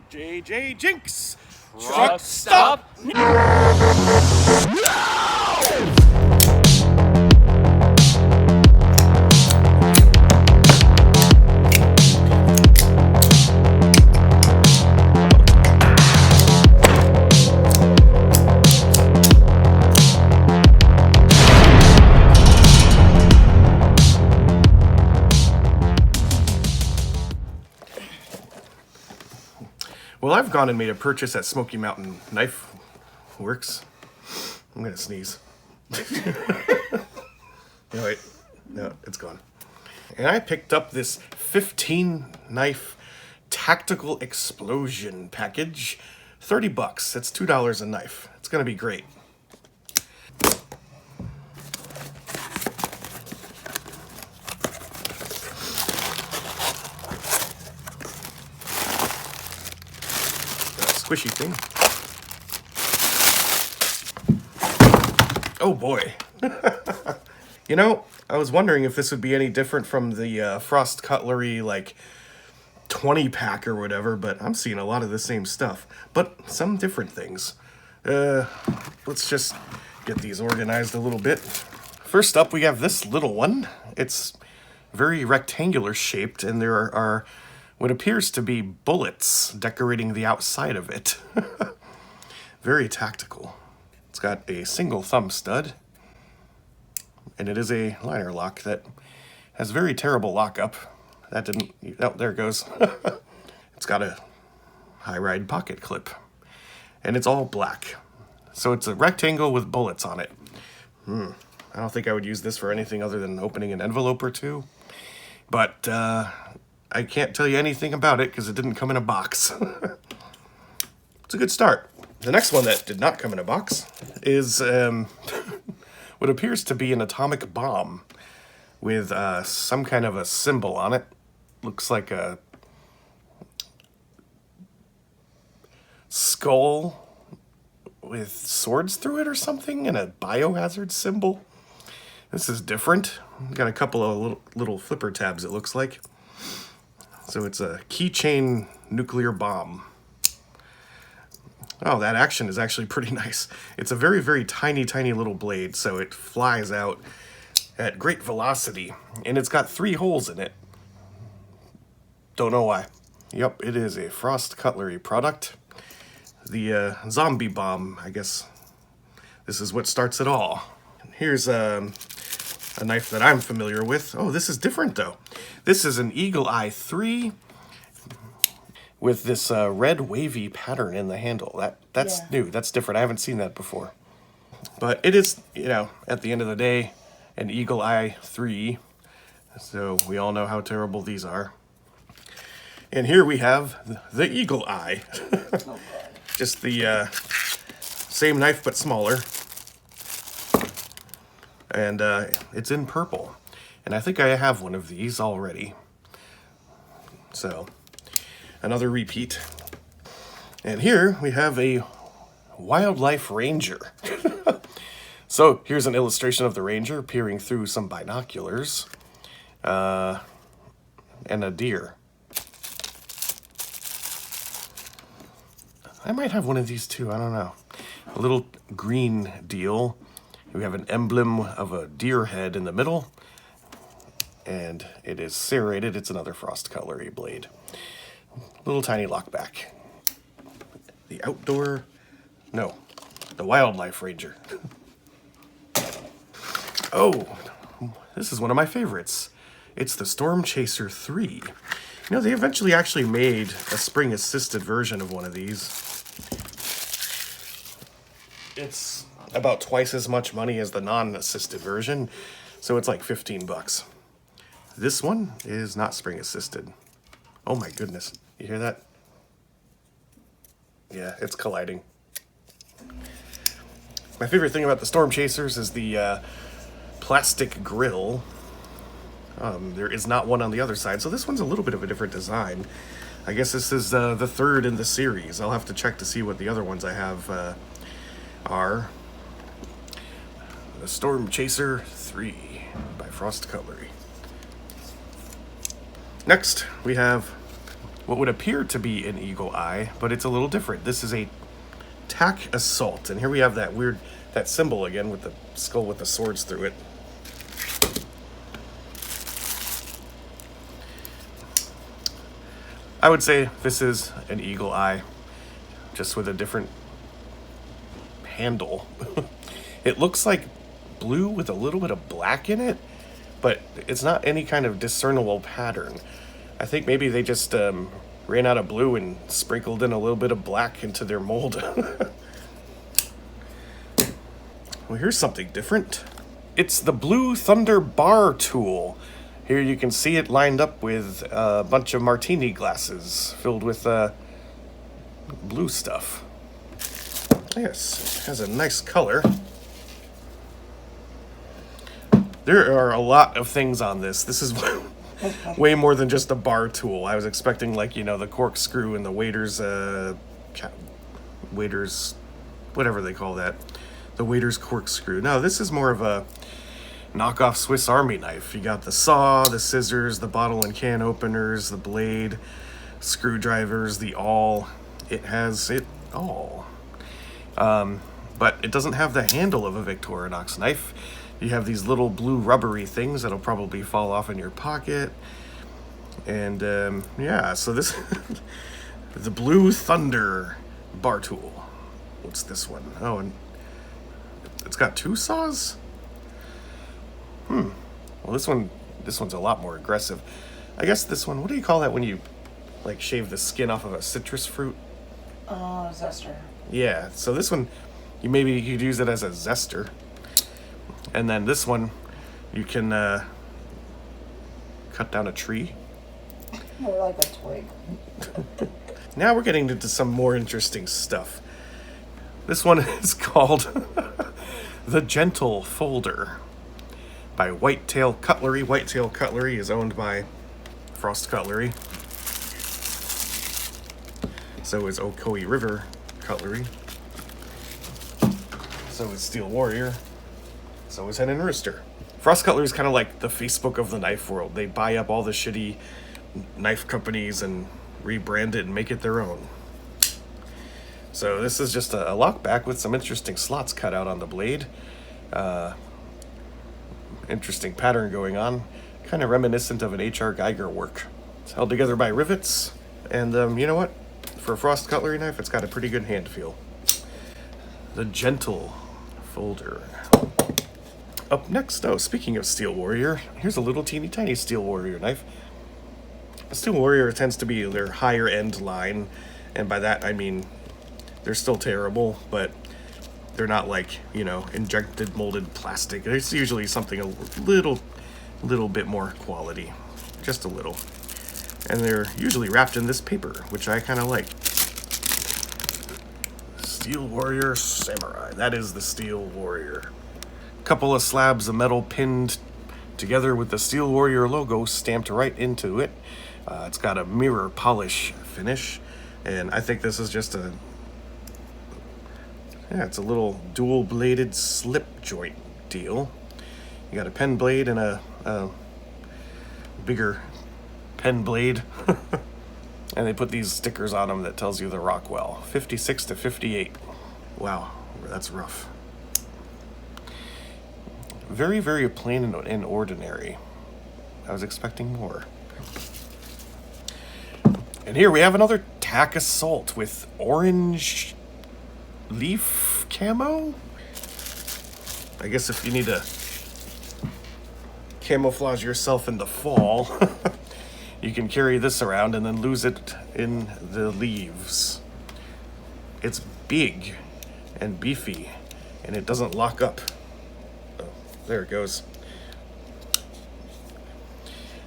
JJ Jinx! Truck stop! Well, I've gone and made a purchase at Smoky Mountain Knife Works. I'm gonna sneeze. No, wait. No, it's gone. And I picked up this 15 knife tactical explosion package. 30 bucks. That's $2 a knife. It's gonna be great. Squishy thing. Oh boy. You know, I was wondering if this would be any different from the Frost Cutlery, like, 20-pack or whatever, but I'm seeing a lot of the same stuff, but some different things. Let's just get these organized a little bit. First up, we have this little one. It's very rectangular shaped, and there are what appears to be bullets decorating the outside of it. Very tactical. It's got a single thumb stud, and it is a liner lock that has very terrible lockup. That didn't, oh, there it goes. It's got a high-ride pocket clip, and it's all black. So it's a rectangle with bullets on it. I don't think I would use this for anything other than opening an envelope or two, but I can't tell you anything about it because it didn't come in a box. It's a good start. The next one that did not come in a box is what appears to be an atomic bomb with some kind of a symbol on it. Looks like a skull with swords through it or something, and a biohazard symbol. This is different. Got a couple of little flipper tabs, it looks like. So it's a keychain nuclear bomb. Oh, that action is actually pretty nice. It's a very, very tiny, tiny little blade, so it flies out at great velocity. And it's got 3 holes in it. Don't know why. Yep, it is a Frost Cutlery product. The zombie bomb, I guess. This is what starts it all. Here's a knife that I'm familiar with. Oh, this is different though. This is an Eagle Eye 3 with this red wavy pattern in the handle. That's new. That's different. I haven't seen that before. But it is, you know, at the end of the day, an Eagle Eye 3. So we all know how terrible these are. And here we have the Eagle Eye. Just the same knife but smaller. And it's in purple. And I think I have one of these already. So, another repeat. And here we have a Wildlife Ranger. So, here's an illustration of the Ranger peering through some binoculars. And a deer. I might have one of these too, I don't know. A little green deal. We have an emblem of a deer head in the middle, and it is serrated. It's another Frost Cutlery blade. Little tiny lockback. The Wildlife Ranger. Oh, this is one of my favorites. It's the Storm Chaser 3. You know, they eventually actually made a spring-assisted version of one of these. It's about twice as much money as the non-assisted version, so it's like 15 bucks. This one is not spring-assisted. Oh my goodness, you hear that? Yeah, it's colliding. My favorite thing about the Storm Chasers is the plastic grill. There is not one on the other side, so this one's a little bit of a different design. I guess this is the third in the series. I'll have to check to see what the other ones I have are. The Storm Chaser 3 by Frost Cutlery. Next, we have what would appear to be an eagle eye, but it's a little different. This is a tack assault, and here we have that symbol again with the skull with the swords through it. I would say this is an eagle eye, just with a different handle. It looks like blue with a little bit of black in it, but it's not any kind of discernible pattern. I think maybe they just ran out of blue and sprinkled in a little bit of black into their mold. Well, here's something different. It's the Blue Thunder bar tool. Here you can see it lined up with a bunch of martini glasses filled with blue stuff. Yes, it has a nice color. There are a lot of things on this. This is way more than just a bar tool. I was expecting, like, the corkscrew and the waiter's, whatever they call that. The waiter's corkscrew. No, this is more of a knockoff Swiss Army knife. You got the saw, the scissors, the bottle and can openers, the blade, screwdrivers, the awl. It has it all. But it doesn't have the handle of a Victorinox knife. You have these little blue rubbery things that'll probably fall off in your pocket. And yeah, so this the Blue Thunder bar tool. What's this one? Oh, and it's got 2 saws? Well, this one's a lot more aggressive. I guess this one, what do you call that when you, like, shave the skin off of a citrus fruit? Zester. Yeah, so this one, you could use it as a zester. And then this one, you can cut down a tree. More like a twig. Now we're getting into some more interesting stuff. This one is called the Gentle Folder by Whitetail Cutlery. Whitetail Cutlery is owned by Frost Cutlery. So is Ocoee River Cutlery. So is Steel Warrior. So is Hen and Rooster. Frost Cutlery is kind of like the Facebook of the knife world. They buy up all the shitty knife companies and rebrand it and make it their own. So this is just a lockback with some interesting slots cut out on the blade. Interesting pattern going on. Kind of reminiscent of an H.R. Geiger work. It's held together by rivets. And you know what? For a Frost Cutlery knife, it's got a pretty good hand feel. The Gentle Folder. Up next, speaking of Steel Warrior, here's a little teeny tiny Steel Warrior knife. Steel Warrior tends to be their higher end line, and by that I mean they're still terrible, but they're not like, injected molded plastic. It's usually something a little bit more quality, just a little. And they're usually wrapped in this paper, which I kind of like. Steel Warrior Samurai. That is the Steel Warrior. Couple of slabs of metal pinned together with the Steel Warrior logo stamped right into it. It's got a mirror polish finish, and I think this is just it's a little dual-bladed slip joint deal. You got a pen blade and a bigger pen blade, and they put these stickers on them that tells you the Rockwell 56 to 58. Wow, that's rough. Very, very plain and ordinary. I was expecting more. And here we have another tack assault with orange leaf camo. I guess if you need to camouflage yourself in the fall, you can carry this around and then lose it in the leaves. It's big and beefy, and it doesn't lock up. There it goes.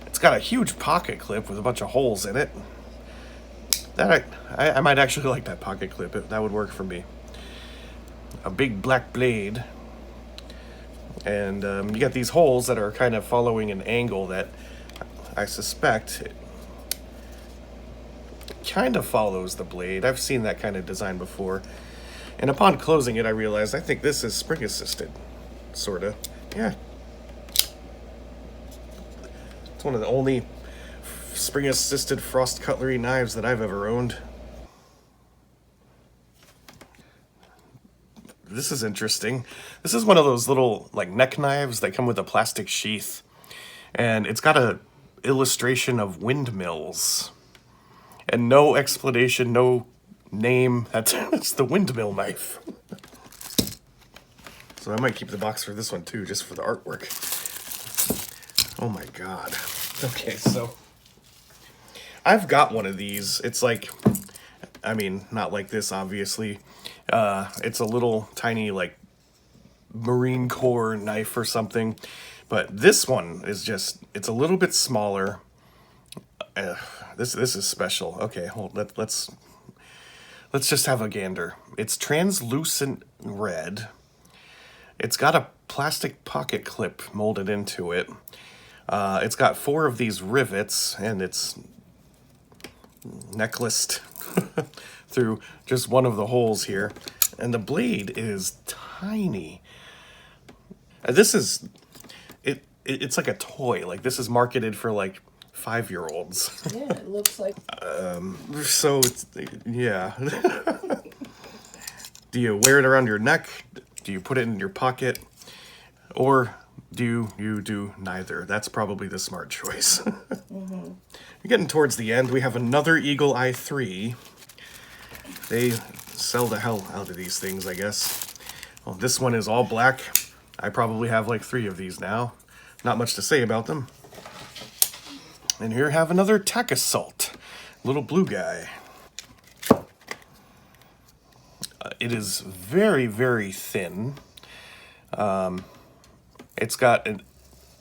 It's got a huge pocket clip with a bunch of holes in it. That I might actually like that pocket clip. That would work for me. A big black blade. And you got these holes that are kind of following an angle that I suspect kind of follows the blade. I've seen that kind of design before. And upon closing it, I realized I think this is spring assisted. Sorta. Yeah. It's one of the only spring-assisted frost cutlery knives that I've ever owned. This is interesting. This is one of those little like neck knives that come with a plastic sheath, and it's got a illustration of windmills, and no explanation, no name. That's the windmill knife. So I might keep the box for this one too, just for the artwork. Oh my god. Okay, so I've got one of these. It's like, I mean, not like this, obviously. It's a little tiny, like, Marine Corps knife or something. But this one is just, it's a little bit smaller. This is special. Okay, let's just have a gander. It's translucent red. It's got a plastic pocket clip molded into it. It's got 4 of these rivets, and it's necklaced through just one of the holes here. And the blade is tiny. This is, it's like a toy. Like, this is marketed for, like, 5-year-olds. Yeah, it looks like. So, it's, yeah. Do you wear it around your neck? Do you put it in your pocket? Or do you do neither? That's probably the smart choice. We're getting towards the end. We have another Eagle Eye 3. They sell the hell out of these things, I guess. Well, this one is all black. I probably have like 3 of these now. Not much to say about them. And here I have another Tack Assault. Little blue guy. It is very, very thin. It's got an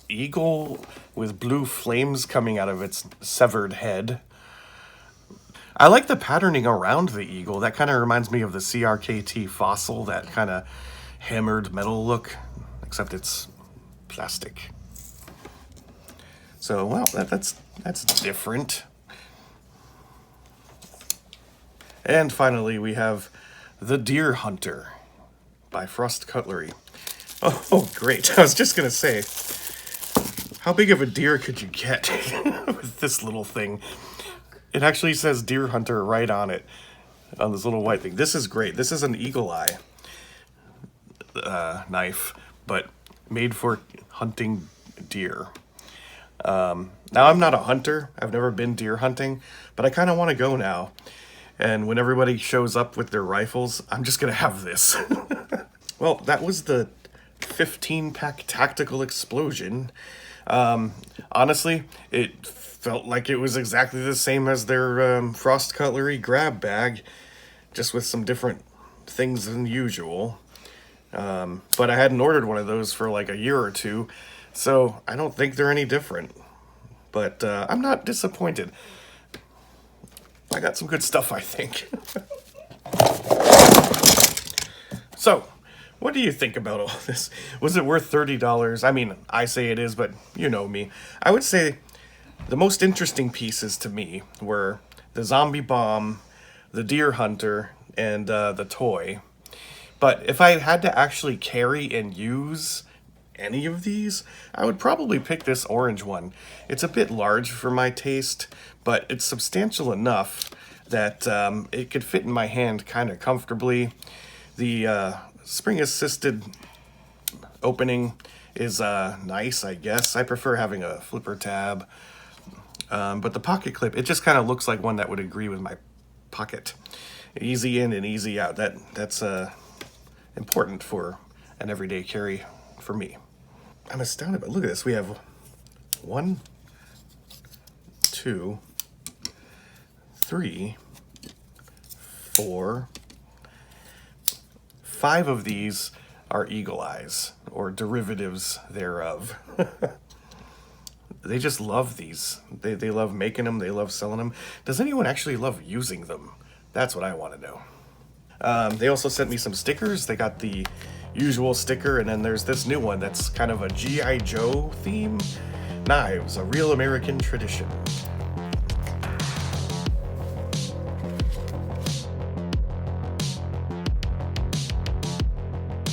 eagle with blue flames coming out of its severed head. I like the patterning around the eagle. That kind of reminds me of the CRKT Fossil, that kind of hammered metal look, except it's plastic. So, well, that's different. And finally, we have the Deer Hunter by Frost Cutlery. Oh, great. I was just going to say, how big of a deer could you get with this little thing? It actually says Deer Hunter right on it, on this little white thing. This is great. This is an Eagle Eye knife, but made for hunting deer. Now, I'm not a hunter. I've never been deer hunting, but I kind of want to go now. And when everybody shows up with their rifles, I'm just going to have this. Well, that was the 15-pack Tactical Explosion. Honestly, it felt like it was exactly the same as their Frost Cutlery grab bag, just with some different things than usual. But I hadn't ordered one of those for like a year or two, so I don't think they're any different. But I'm not disappointed. I got some good stuff, I think. So, what do you think about all this? Was it worth $30? I mean, I say it is, but you know me. I would say the most interesting pieces to me were the zombie bomb, the deer hunter, and the toy. But if I had to actually carry and use any of these, I would probably pick this orange one. It's a bit large for my taste, but it's substantial enough that it could fit in my hand kind of comfortably. The spring-assisted opening is nice, I guess. I prefer having a flipper tab. But the pocket clip, it just kind of looks like one that would agree with my pocket. Easy in and easy out. That's important for an everyday carry for me. I'm astounded, but look at this. We have 1, 2, 3, 4, 5 of these are Eagle Eyes, or derivatives thereof. They just love these. They love making them. They love selling them. Does anyone actually love using them? That's what I want to know. They also sent me some stickers. They got the usual sticker, and then there's this new one that's kind of a G.I. Joe theme. Knives, a real American tradition.